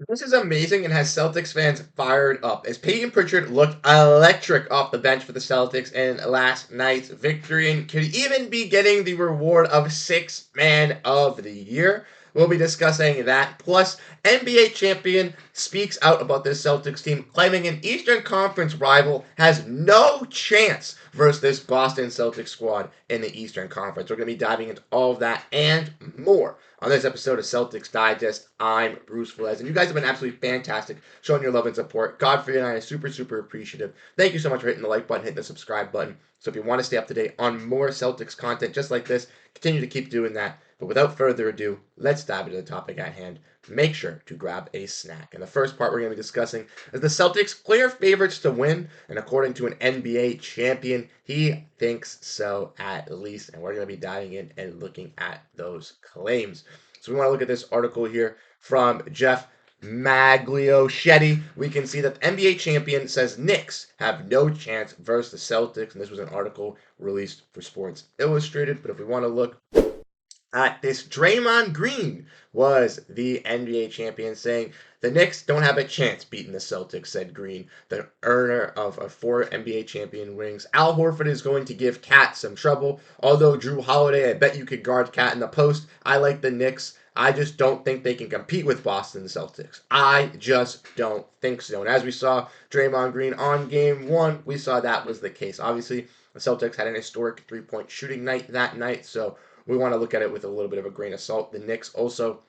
This is amazing and has Celtics fans fired up as Payton Pritchard looked electric off the bench for the Celtics in last night's victory and could even be getting the reward of Sixth Man of the Year. We'll be discussing that. Plus, NBA champion speaks out about this Celtics team, claiming an Eastern Conference rival has no chance versus this Boston Celtics squad in the Eastern Conference. We're going to be diving into all of that and more on this episode of Celtics Digest. I'm Bruce Velez, and you guys have been absolutely fantastic showing your love and support. Godfrey and I are super, super appreciative. Thank you so much for hitting the like button, hitting the subscribe button. So if you want to stay up to date on more Celtics content just like this, continue to keep doing that. But without further ado, let's dive into the topic at hand. Make sure to grab a snack. And the first part we're going to be discussing is the Celtics clear favorites to win, and according to an NBA champion, he thinks so at least. And we're going to be diving in and looking at those claims. So we want to look at this article here from Jeff Magliochetti. We can see that the NBA champion says Knicks have no chance versus the Celtics, and this was an article released for Sports Illustrated. But if we want to look at this, Draymond Green was the NBA champion, saying the Knicks don't have a chance beating the Celtics, said Green, the earner of 4 NBA champion rings. Al Horford is going to give Cat some trouble. Although Jrue Holiday, I bet you could guard Cat in the post. I like the Knicks. I just don't think they can compete with Boston Celtics. I just don't think so. And as we saw Draymond Green on game one, we saw that was the case. Obviously, the Celtics had an historic three-point shooting night that night, so we want to look at it with a little bit of a grain of salt. The Knicks also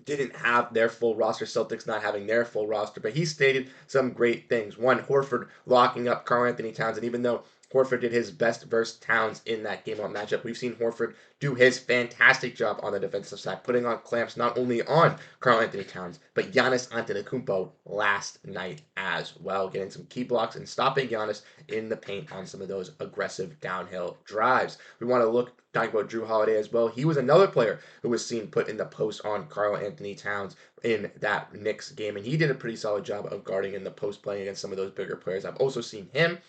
didn't have their full roster, Celtics not having their full roster, but he stated some great things. One, Horford locking up Karl-Anthony Towns, and even though Horford did his best versus Towns in that game-out matchup, we've seen Horford do his fantastic job on the defensive side, putting on clamps not only on Karl-Anthony Towns, but Giannis Antetokounmpo last night as well, getting some key blocks and stopping Giannis in the paint on some of those aggressive downhill drives. We want to look talking about Jrue Holiday as well. He was another player who was seen put in the post on Karl-Anthony Towns in that Knicks game, and he did a pretty solid job of guarding in the post, playing against some of those bigger players. I've also seen him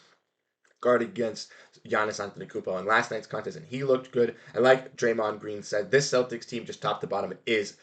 guard against Giannis Antetokounmpo in last night's contest, and he looked good. And like Draymond Green said, this Celtics team, just top to bottom, is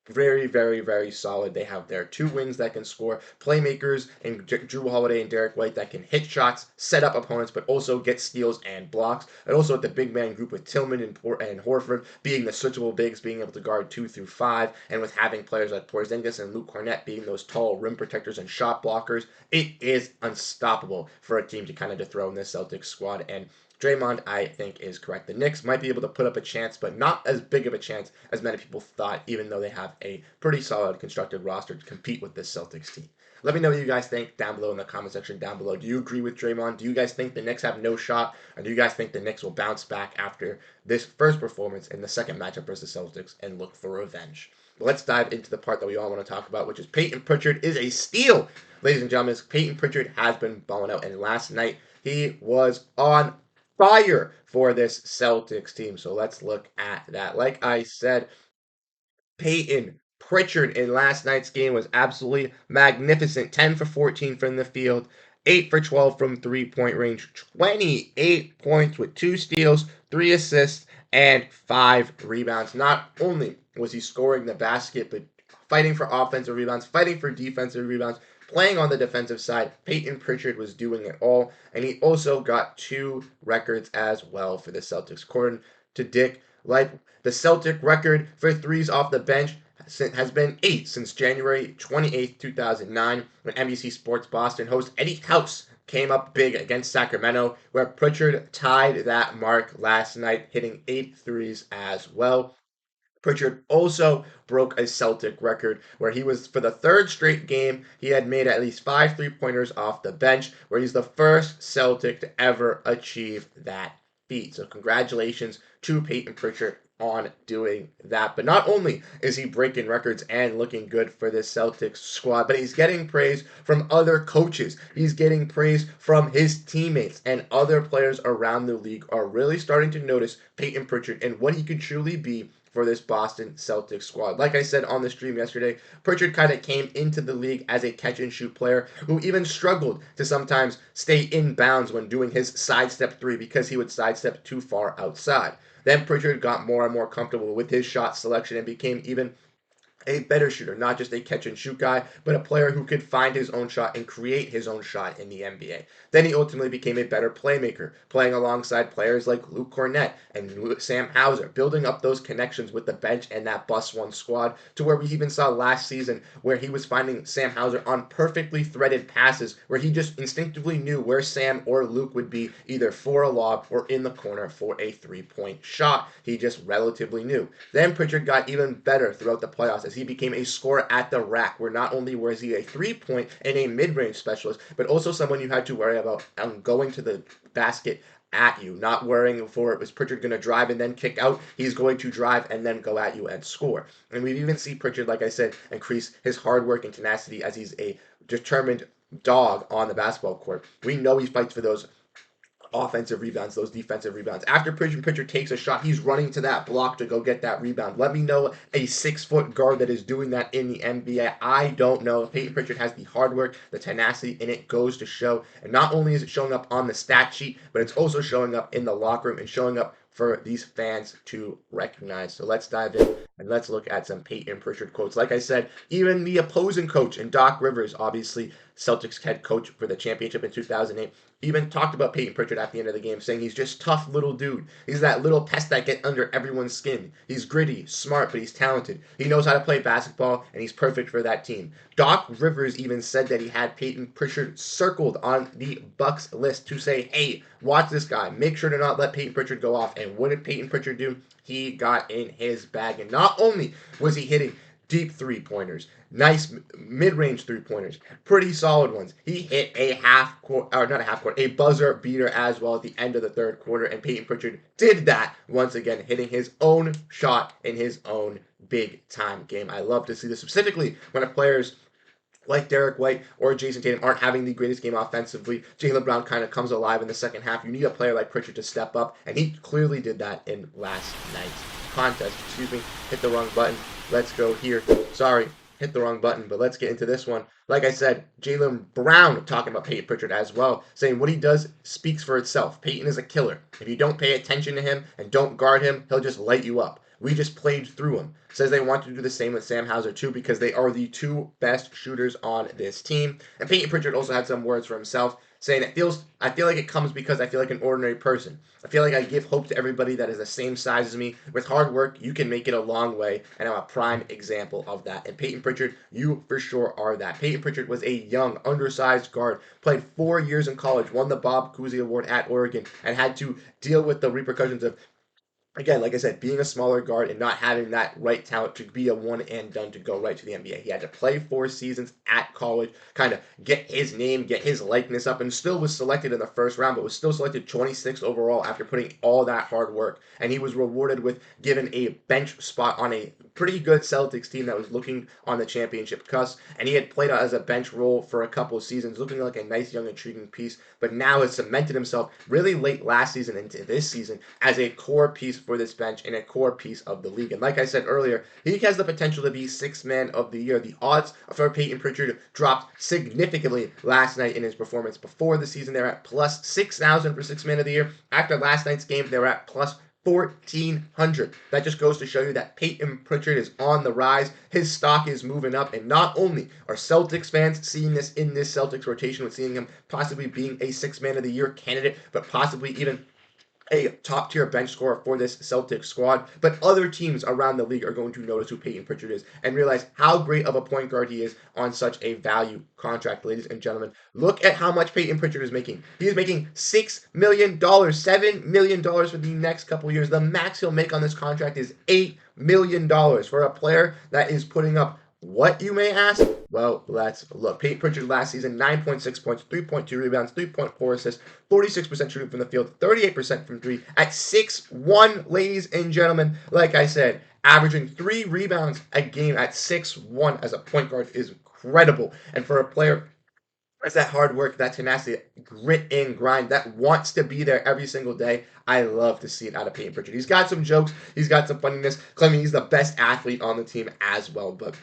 very, very, very solid. They have their 2 wings that can score, playmakers and Jrue Holiday and Derrick White that can hit shots, set up opponents, but also get steals and blocks. And also at the big man group with Tillman and Horford being the switchable bigs, being able to guard 2 through 5, and with having players like Porziņģis and Luke Kornet being those tall rim protectors and shot blockers, it is unstoppable for a team to kind of dethrone this Celtics squad. And Draymond, I think, is correct. The Knicks might be able to put up a chance, but not as big of a chance as many people thought, even though they have a pretty solid constructed roster to compete with this Celtics team. Let me know what you guys think down below in the comment section down below. Do you agree with Draymond? Do you guys think the Knicks have no shot? Or do you guys think the Knicks will bounce back after this first performance in the second matchup versus the Celtics and look for revenge? But let's dive into the part that we all want to talk about, which is Payton Pritchard is a steal. Ladies and gentlemen, Payton Pritchard has been balling out, and last night he was on fire for this Celtics team. So let's look at that. Like I said, Payton Pritchard in last night's game was absolutely magnificent. 10 for 14 from the field, 8 for 12 from three-point range, 28 points with 2 steals, 3 assists, and 5 rebounds. Not only was he scoring the basket, but fighting for offensive rebounds, fighting for defensive rebounds, playing on the defensive side. Payton Pritchard was doing it all, and he also got 2 records as well for the Celtics. According to Dick, like the Celtic record for threes off the bench has been 8 since January 28, 2009, when NBC Sports Boston host Eddie House came up big against Sacramento, where Pritchard tied that mark last night, hitting 8 threes as well. Pritchard also broke a Celtic record where he was, for the 3rd straight game, he had made at least 5 three-pointers off the bench, where he's the first Celtic to ever achieve that feat. So congratulations to Payton Pritchard on doing that. But not only is he breaking records and looking good for this Celtics squad, but he's getting praise from other coaches. He's getting praise from his teammates, and other players around the league are really starting to notice Payton Pritchard and what he could truly be for this Boston Celtics squad. Like I said on the stream yesterday, Pritchard kind of came into the league as a catch-and-shoot player who even struggled to sometimes stay in bounds when doing his sidestep 3 because he would sidestep too far outside. Then Pritchard got more and more comfortable with his shot selection and became even a better shooter, not just a catch and shoot guy, but a player who could find his own shot and create his own shot in the NBA. Then he ultimately became a better playmaker, playing alongside players like Luke Cornett and Sam Hauser, building up those connections with the bench and that bus one squad to where we even saw last season where he was finding Sam Hauser on perfectly threaded passes where he just instinctively knew where Sam or Luke would be either for a lob or in the corner for a three-point shot. He just relatively knew. Then Pritchard got even better throughout the playoffs as he became a scorer at the rack, where not only was he a three-point and a mid-range specialist, but also someone you had to worry about going to the basket at you, not worrying for it was Pritchard going to drive and then kick out. He's going to drive and then go at you and score. And we even see Pritchard, like I said, increase his hard work and tenacity as he's a determined dog on the basketball court. We know he fights for those offensive rebounds, those defensive rebounds. After Pritchard takes a shot, he's running to that block to go get that rebound. Let me know a 6-foot guard that is doing that in the NBA. I don't know. Payton Pritchard has the hard work, the tenacity, and it goes to show. And not only is it showing up on the stat sheet, but it's also showing up in the locker room and showing up for these fans to recognize. So let's dive in and let's look at some Payton Pritchard quotes. Like I said, even the opposing coach and Doc Rivers, obviously Celtics head coach for the championship in 2008, even talked about Payton Pritchard at the end of the game, saying he's just tough little dude. He's that little pest that gets under everyone's skin. He's gritty, smart, but he's talented. He knows how to play basketball, and he's perfect for that team. Doc Rivers even said that he had Payton Pritchard circled on the Bucks list to say, hey, watch this guy. Make sure to not let Payton Pritchard go off. And what did Payton Pritchard do? He got in his bag. And not only was he hitting deep three-pointers, nice mid-range three-pointers, pretty solid ones. He hit a a buzzer beater as well at the end of the third quarter, and Payton Pritchard did that once again, hitting his own shot in his own big-time game. I love to see this, specifically when a player's like Derrick White or Jayson Tatum aren't having the greatest game offensively. Jaylen Brown kind of comes alive in the second half. You need a player like Pritchard to step up, and he clearly did that in last night's contest. Hit the wrong button. Let's go here. Sorry, hit the wrong button, but let's get into this one. Like I said, Jaylen Brown talking about Payton Pritchard as well, saying what he does speaks for itself. Payton is a killer. If you don't pay attention to him and don't guard him, he'll just light you up. We just played through him. Says they want to do the same with Sam Hauser too because they are the two best shooters on this team. And Payton Pritchard also had some words for himself, saying I feel like it comes because I feel like an ordinary person. I feel like I give hope to everybody that is the same size as me. With hard work, you can make it a long way, and I'm a prime example of that. And Payton Pritchard, you for sure are that. Payton Pritchard was a young, undersized guard, played 4 years in college, won the Bob Cousy Award at Oregon, and had to deal with the repercussions of, again, like I said, being a smaller guard and not having that right talent to be a one and done to go right to the NBA. He had to play 4 seasons at college, kind of get his name, get his likeness up, and still was selected in the first round, but was still selected 26th overall after putting all that hard work. And he was rewarded with given a bench spot on a pretty good Celtics team that was looking on the championship cusp. And he had played as a bench role for a couple of seasons, looking like a nice, young, intriguing piece, but now has cemented himself really late last season into this season as a core piece for this bench and a core piece of the league. And like I said earlier, he has the potential to be 6th man of the year. The odds for Payton Pritchard dropped significantly last night in his performance. Before the season, they're at plus 6,000 for 6th man of the year. After last night's game, they were at plus 1,400. That just goes to show you that Payton Pritchard is on the rise. His stock is moving up, and not only are Celtics fans seeing this in this Celtics rotation with seeing him possibly being a 6th man of the year candidate, but possibly even a top-tier bench scorer for this Celtics squad, but other teams around the league are going to notice who Payton Pritchard is and realize how great of a point guard he is on such a value contract, ladies and gentlemen. Look at how much Payton Pritchard is making. He is making $6 million, $7 million for the next couple years. The max he'll make on this contract is $8 million for a player that is putting up what, you may ask? Well, let's look. Payton Pritchard last season, 9.6 points, 3.2 rebounds, 3.4 assists, 46% shooting from the field, 38% from 3 at 6'1", ladies and gentlemen. Like I said, averaging 3 rebounds a game at 6'1" as a point guard is incredible. And for a player that's that hard work, that tenacity, grit and grind, that wants to be there every single day, I love to see it out of Payton Pritchard. He's got some jokes, he's got some funniness, claiming he's the best athlete on the team as well, but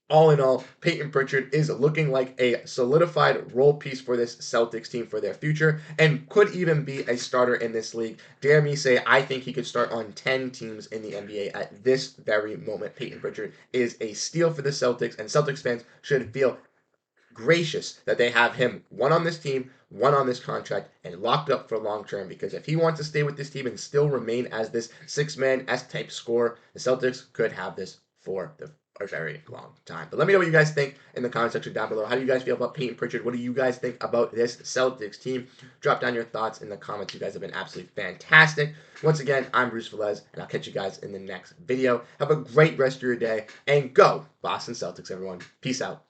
all in all, Payton Pritchard is looking like a solidified role piece for this Celtics team for their future and could even be a starter in this league. Dare me say, I think he could start on 10 teams in the NBA at this very moment. Payton Pritchard is a steal for the Celtics, and Celtics fans should feel gracious that they have him, one on this team, one on this contract, and locked up for long term. Because if he wants to stay with this team and still remain as this six-man S-type scorer, the Celtics could have this for a very long time. But let me know what you guys think in the comment section down below. How do you guys feel about Payton Pritchard? What do you guys think about this Celtics team? Drop down your thoughts in the comments. You guys have been absolutely fantastic. Once again, I'm Bruce Velez, and I'll catch you guys in the next video. Have a great rest of your day, and go Boston Celtics, everyone. Peace out.